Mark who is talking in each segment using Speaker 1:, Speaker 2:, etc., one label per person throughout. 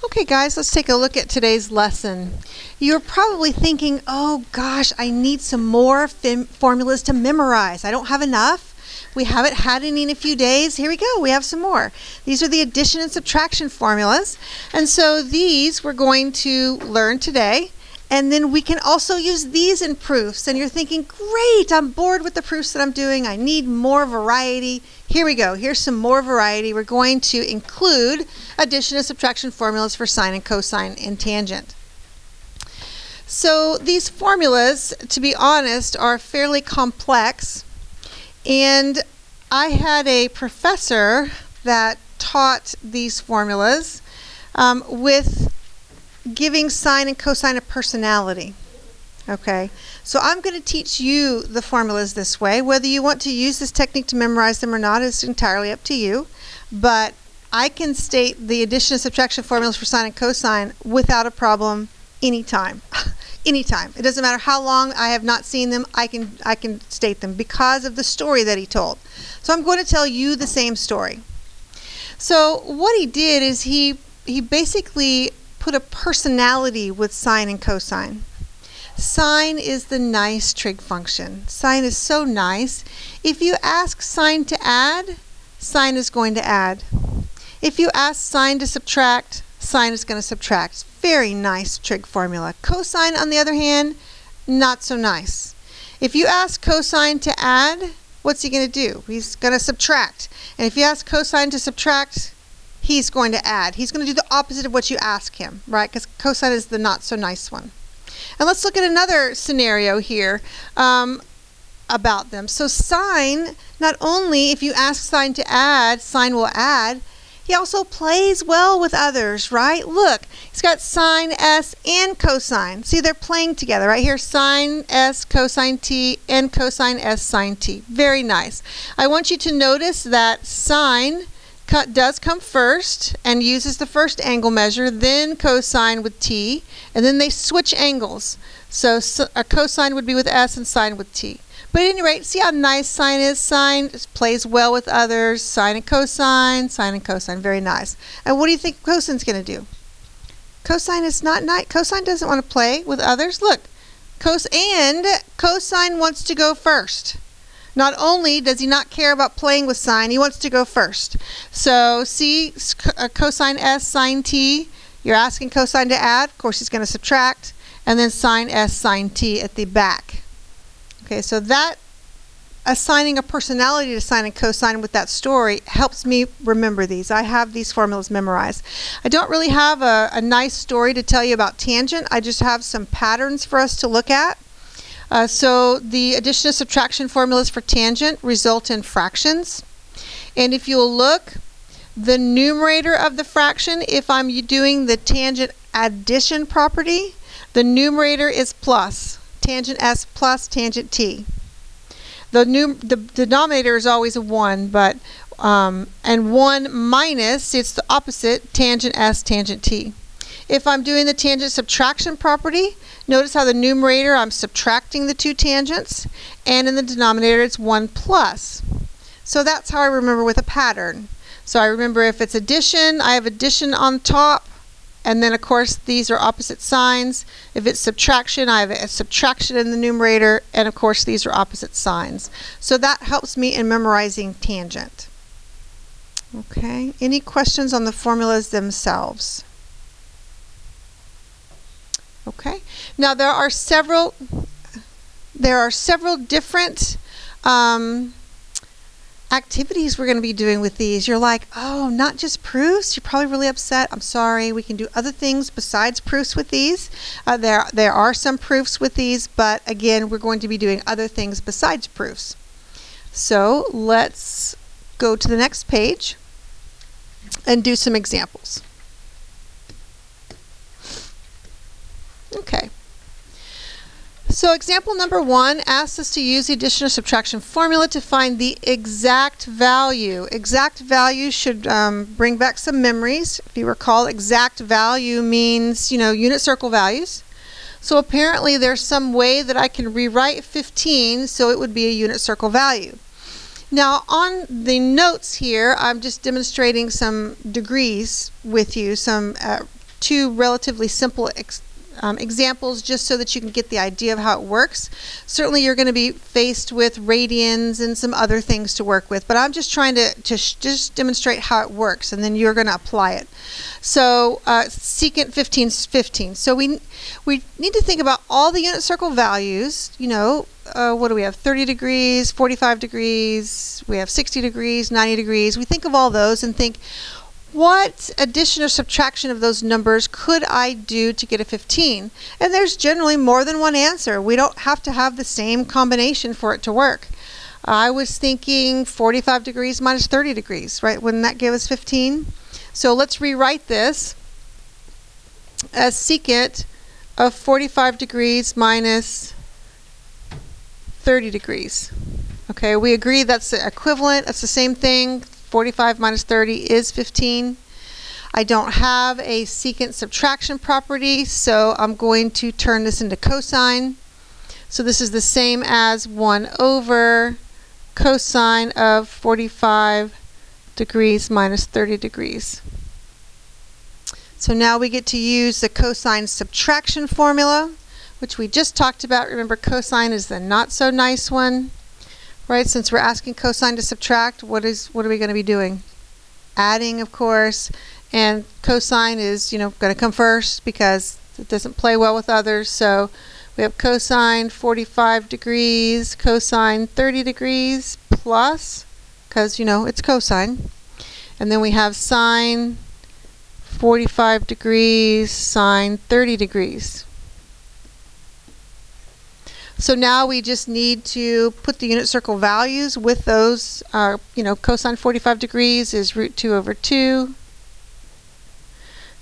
Speaker 1: Okay guys, let's take a look at today's lesson. You're probably thinking, oh gosh, I need some more formulas to memorize. I don't have enough. We haven't had any in a few days. Here we go, we have some more. These are the addition and subtraction formulas. And so these we're going to learn today. And then we can also use these in proofs. And you're thinking, great, I'm bored with the proofs that I'm doing. I need more variety. Here we go. Here's some more variety. We're going to include addition and subtraction formulas for sine and cosine and tangent. So these formulas, to be honest, are fairly complex. And I had a professor that taught these formulas with giving sine and cosine a personality. Okay, so I'm going to teach you the formulas this way. Whether you want to use this technique to memorize them or not is entirely up to you. But I can state the addition and subtraction formulas for sine and cosine without a problem anytime. Anytime. It doesn't matter how long I have not seen them, I can state them because of the story that he told. So I'm going to tell you the same story. So what he did is he basically put a personality with sine and cosine. Sine is the nice trig function. Sine is so nice. If you ask sine to add, sine is going to add. If you ask sine to subtract, sine is going to subtract. It's very nice trig formula. Cosine, on the other hand, not so nice. If you ask cosine to add, what's he going to do? He's going to subtract. And if you ask cosine to subtract, he's going to add. He's going to do the opposite of what you ask him, right? Because cosine is the not so nice one. And let's look at another scenario here about them. So sine, not only if you ask sine to add, sine will add, he also plays well with others, right? Look, he's got sine s and cosine. See, they're playing together right here. Sine s cosine t and cosine s sine t. Very nice. I want you to notice that sine does come first and uses the first angle measure, then cosine with t, and then they switch angles. So a cosine would be with s and sine with t. But at any rate, see how nice sine is? Sine plays well with others. Sine and cosine, very nice. And what do you think cosine's going to do? Cosine is not nice. Cosine doesn't want to play with others. Look, cosine wants to go first. Not only does he not care about playing with sine, he wants to go first. So see cosine s sine t. You're asking cosine to add. Of course, he's going to subtract. And then sine s sine t at the back. Okay, so that assigning a personality to sine and cosine with that story helps me remember these. I have these formulas memorized. I don't really have a nice story to tell you about tangent. I just have some patterns for us to look at. So the addition and subtraction formulas for tangent result in fractions. And if you'll look, the numerator of the fraction, if I'm doing the tangent addition property, the numerator is plus. Tangent s plus tangent t. The denominator is always a 1, but and 1 minus, it's the opposite, tangent s tangent t. If I'm doing the tangent subtraction property, notice how the numerator, I'm subtracting the two tangents, and in the denominator it's 1 plus. So that's how I remember with a pattern. So I remember if it's addition, I have addition on top, and then of course these are opposite signs. If it's subtraction, I have a subtraction in the numerator, and of course these are opposite signs. So that helps me in memorizing tangent. Okay, any questions on the formulas themselves? Okay, now there are several different activities we're going to be doing with these. You're like, oh, not just proofs? You're probably really upset. I'm sorry. We can do other things besides proofs with these. There are some proofs with these, but again, we're going to be doing other things besides proofs. So let's go to the next page and do some examples. Okay. So example number 1 asks us to use the addition or subtraction formula to find the exact value. Exact value should bring back some memories. If you recall, exact value means, unit circle values. So apparently there's some way that I can rewrite 15 so it would be a unit circle value. Now on the notes here, I'm just demonstrating some degrees with you, some two relatively simple examples just so that you can get the idea of how it works. Certainly you're going to be faced with radians and some other things to work with, but I'm just trying to just demonstrate how it works, and then you're going to apply it. So secant 15 is 15. So we need to think about all the unit circle values. You know, what do we have? 30 degrees, 45 degrees, we have 60 degrees, 90 degrees. We think of all those and think, what addition or subtraction of those numbers could I do to get a 15? And there's generally more than one answer. We don't have to have the same combination for it to work. I was thinking 45 degrees minus 30 degrees, right? Wouldn't that give us 15? So let's rewrite this as secant of 45 degrees minus 30 degrees. Okay, we agree that's the equivalent, that's the same thing. 45 minus 30 is 15. I don't have a secant subtraction property, so I'm going to turn this into cosine. So this is the same as 1 over cosine of 45 degrees minus 30 degrees. So now we get to use the cosine subtraction formula, which we just talked about. Remember, cosine is the not so nice one. Right, since we're asking cosine to subtract, what are we going to be doing? Adding, of course, and cosine is, you know, going to come first because it doesn't play well with others. So we have cosine 45 degrees, cosine 30 degrees plus, because, you know, it's cosine. And then we have sine 45 degrees, sine 30 degrees. So now we just need to put the unit circle values with those. You know, cosine 45 degrees is root 2 over 2.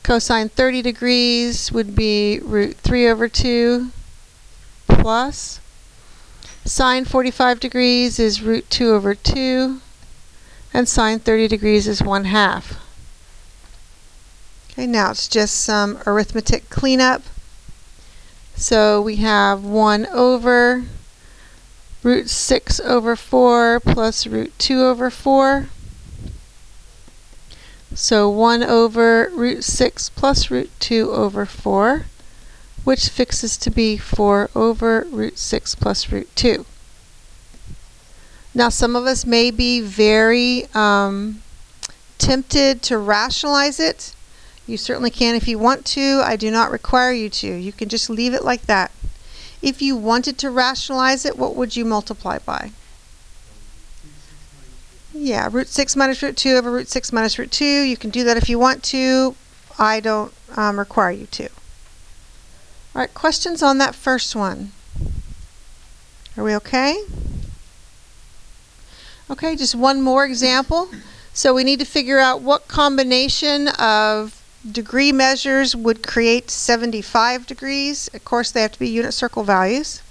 Speaker 1: Cosine 30 degrees would be root 3 over 2 plus. Sine 45 degrees is root 2 over 2. And sine 30 degrees is 1/2. Okay, now it's just some arithmetic cleanup. So we have 1 over root 6 over 4 plus root 2 over 4. So 1 over root 6 plus root 2 over 4, which fixes to be 4 over root 6 plus root 2. Now some of us may be very tempted to rationalize it. You certainly can if you want to. I do not require you to. You can just leave it like that. If you wanted to rationalize it, what would you multiply by? Yeah, root 6 minus root 2 over root 6 minus root 2. You can do that if you want to. I don't require you to. All right, questions on that first one? Are we okay? Okay, just one more example. So we need to figure out what combination of degree measures would create 75 degrees. Of course, they have to be unit circle values.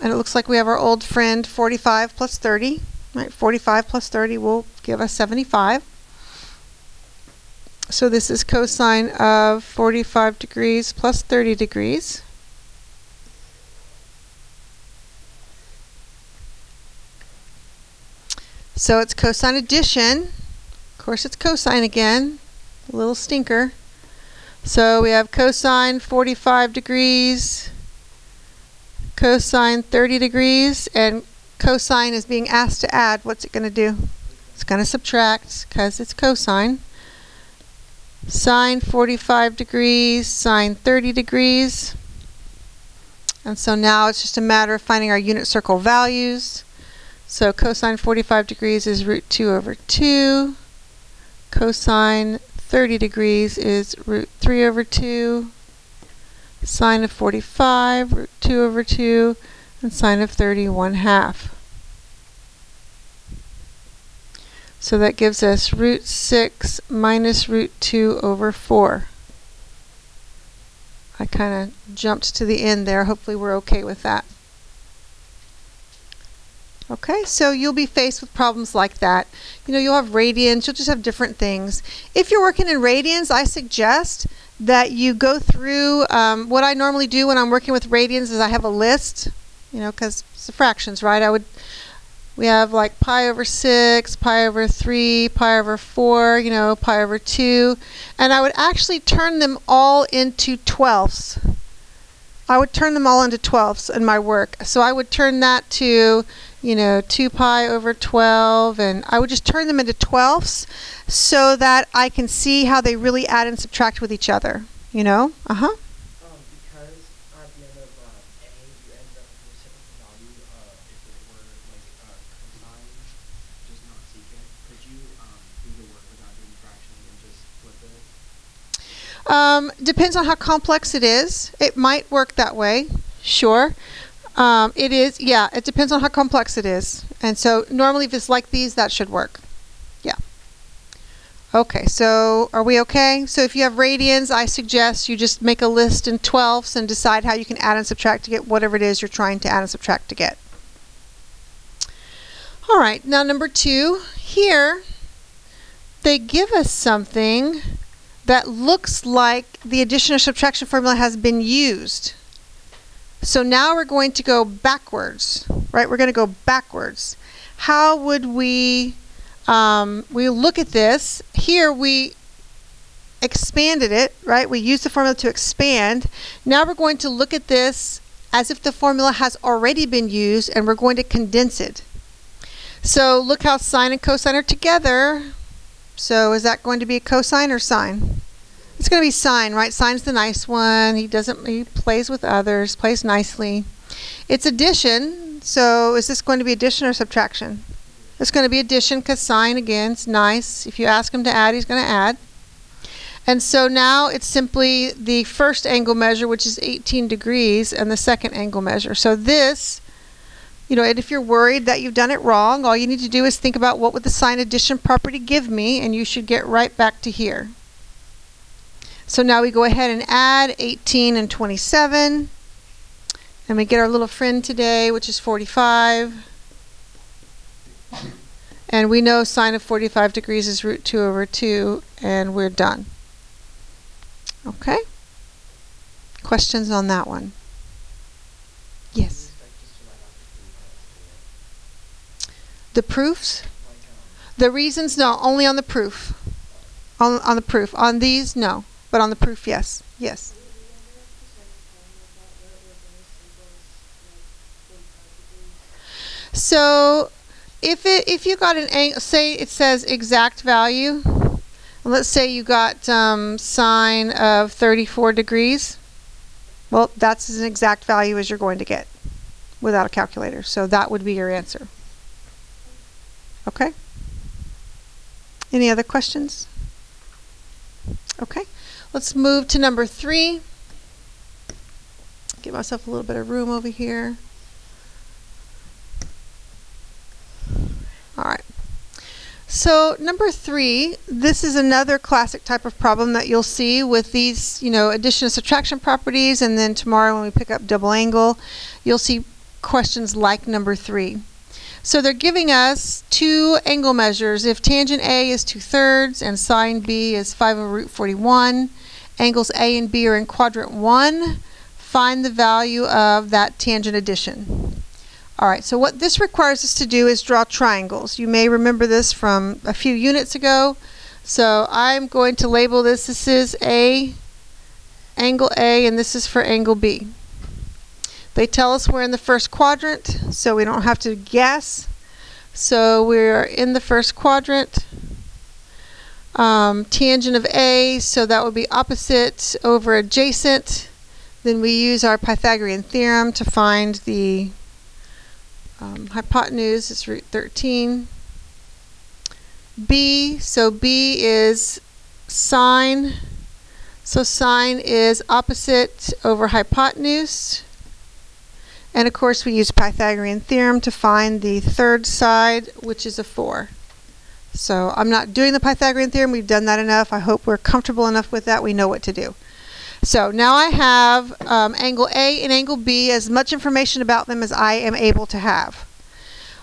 Speaker 1: And it looks like we have our old friend 45 plus 30. Right, 45 plus 30 will give us 75. So this is cosine of 45 degrees plus 30 degrees. So it's cosine addition. Of course, it's cosine again. A little stinker. So we have cosine 45 degrees, cosine 30 degrees, and cosine is being asked to add. What's it going to do? It's going to subtract because it's cosine. Sine 45 degrees, sine 30 degrees. And so now it's just a matter of finding our unit circle values. So cosine 45 degrees is root 2 over 2. Cosine 30 degrees is root 3 over 2. Sine of 45, root 2 over 2. And sine of 30, 1/2. So that gives us root 6 minus root 2 over 4. I kind of jumped to the end there. Hopefully we're okay with that. Okay, so you'll be faced with problems like that. You know, you'll have radians, you'll just have different things. If you're working in radians, I suggest that you go through, what I normally do when I'm working with radians is I have a list, you know, because it's the fractions, right? I would We have like pi over 6, pi over 3, pi over 4, you know, pi over 2. And I would actually turn them all into twelfths. I would turn them all into twelfths in my work. So I would turn that to, you know, 2 pi over 12, and I would just turn them into twelfths so that I can see how they really add and subtract with each other, you know?
Speaker 2: Because at the end of A, you end up with a reciprocal value if it were like cosine, just not secant. Could you do the work without doing fractions and just flip it?
Speaker 1: Depends on how complex it is. It might work that way, sure. It is, yeah, it depends on how complex it is. And so normally if it's like these, that should work. Yeah. Okay, so are we okay? So if you have radians, I suggest you just make a list in twelfths and decide how you can add and subtract to get whatever it is you're trying to add and subtract to get. All right, now number 2, here they give us something that looks like the addition or subtraction formula has been used. So now we're going to go backwards, right? We're going to go backwards. How would we look at this? Here we expanded it, right? We used the formula to expand. Now we're going to look at this as if the formula has already been used, and we're going to condense it. So look how sine and cosine are together. So is that going to be a cosine or sine? It's going to be sine, right? Sine's the nice one. He plays with others, plays nicely. It's addition. So is this going to be addition or subtraction? It's going to be addition because sine, again, is nice. If you ask him to add, he's going to add. And so now it's simply the first angle measure, which is 18 degrees, and the second angle measure. So this, you know, and if you're worried that you've done it wrong, all you need to do is think about what would the sine addition property give me, and you should get right back to here. So now we go ahead and add 18 and 27, and we get our little friend today, which is 45. And we know sine of 45 degrees is root 2 over 2, and we're done. Okay? Questions on that one? Yes? The proofs? The reasons? No, only on the proof. On the proof. On these, no. But on the proof, yes. Yes. So if you got an angle, say it says exact value, and let's say you got sine of 34 degrees, well, that's as an exact value as you're going to get without a calculator. So that would be your answer. Okay? Any other questions? Okay. Let's move to number 3. Give myself a little bit of room over here. All right. So number 3, this is another classic type of problem that you'll see with these, you know, addition and subtraction properties, and then tomorrow when we pick up double angle, you'll see questions like number 3. So they're giving us 2 angle measures. If tangent A is 2/3 and sine B is 5 over root 41, angles A and B are in quadrant 1, find the value of that tangent addition. All right, so what this requires us to do is draw triangles. You may remember this from a few units ago. So I'm going to label this. This is angle A, and this is for angle B. They tell us we're in the first quadrant, so we don't have to guess. So we're in the first quadrant. Tangent of A, so that would be opposite over adjacent. Then we use our Pythagorean theorem to find the hypotenuse. It's root 13. B, so B is sine. So sine is opposite over hypotenuse. And of course we use Pythagorean theorem to find the third side, which is a 4. So I'm not doing the Pythagorean theorem. We've done that enough. I hope we're comfortable enough with that. We know what to do. So now I have angle A and angle B, as much information about them as I am able to have.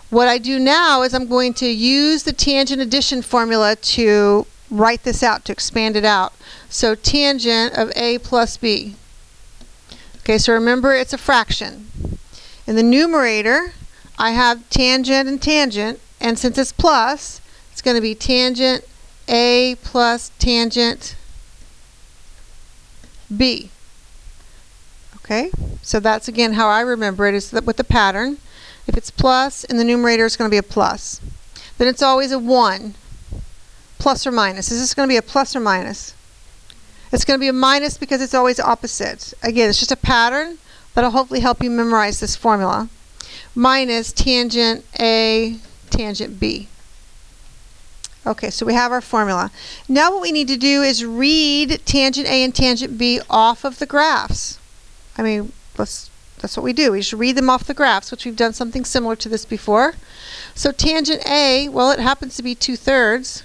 Speaker 1: What I do now is I'm going to use the tangent addition formula to write this out, to expand it out. So tangent of A plus B. Okay, so remember it's a fraction. In the numerator, I have tangent and tangent, and since it's plus, it's going to be tangent A plus tangent B. Okay, so that's again how I remember it, is that with the pattern. If it's plus in the numerator, it's going to be a plus. Then it's always a 1, plus or minus. Is this going to be a plus or minus? It's going to be a minus because it's always opposite. Again, it's just a pattern that'll hopefully help you memorize this formula. Minus tangent A, tangent B. Okay, so we have our formula. Now what we need to do is read tangent A and tangent B off of the graphs. I mean, that's what we do. We just read them off the graphs, which we've done something similar to this before. So tangent A, well, it happens to be 2/3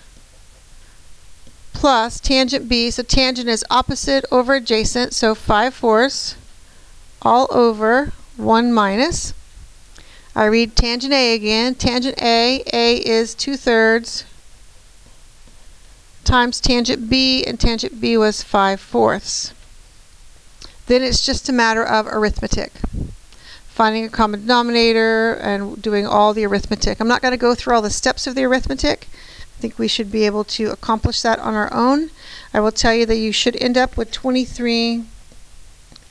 Speaker 1: plus tangent B. So tangent is opposite over adjacent, so 5/4 all over 1 minus. I read tangent A again. Tangent A is 2/3 times tangent B, and tangent B was 5/4. Then it's just a matter of arithmetic. Finding a common denominator and doing all the arithmetic. I'm not going to go through all the steps of the arithmetic. I think we should be able to accomplish that on our own. I will tell you that you should end up with 23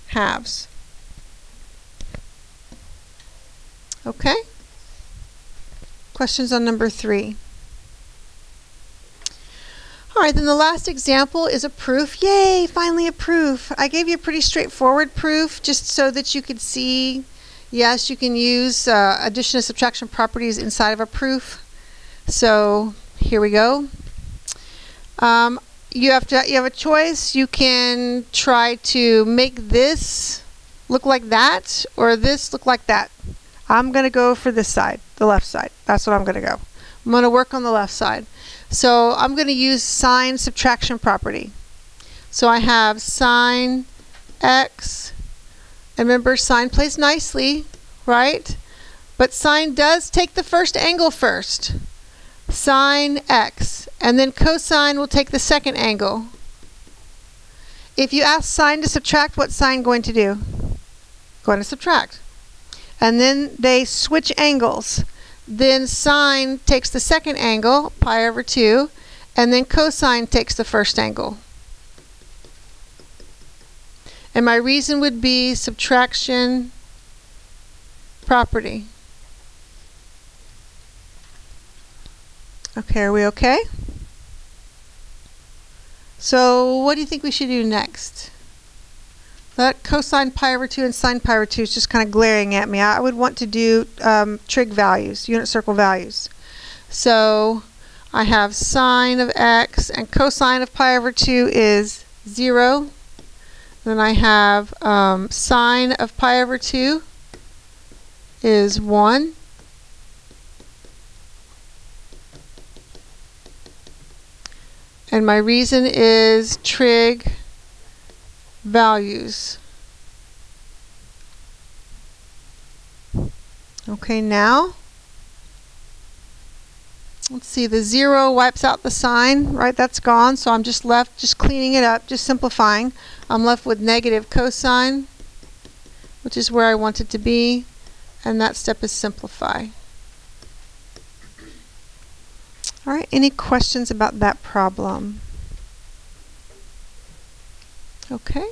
Speaker 1: halves. Okay? Questions on number 3. Alright, then the last example is a proof. Yay, finally a proof. I gave you a pretty straightforward proof just so that you could see, yes, you can use addition and subtraction properties inside of a proof. So here we go. You have a choice. You can try to make this look like that or this look like that. I'm going to go for this side, the left side. That's what I'm going to go. I'm going to work on the left side. So I'm going to use sign subtraction property. So I have sine x, and remember sine plays nicely, right? But sine does take the first angle first. Sine x, and then cosine will take the second angle. If you ask sine to subtract, what's sine going to do? Going to subtract. And then they switch angles. Then sine takes the second angle, pi over 2, and then cosine takes the first angle. And my reason would be subtraction property. Okay, are we okay? So what do you think we should do next? That cosine pi over 2 and sine pi over 2 is just kind of glaring at me. I would want to do trig values, unit circle values. So I have sine of x, and cosine of pi over 2 is 0. Then I have sine of pi over 2 is 1. And my reason is trig values. Okay, now let's see, the 0 wipes out the sign, right? That's gone, so I'm just left just cleaning it up, just simplifying. I'm left with negative cosine, which is where I want it to be, and that step is simplify. All right, any questions about that problem? Okay.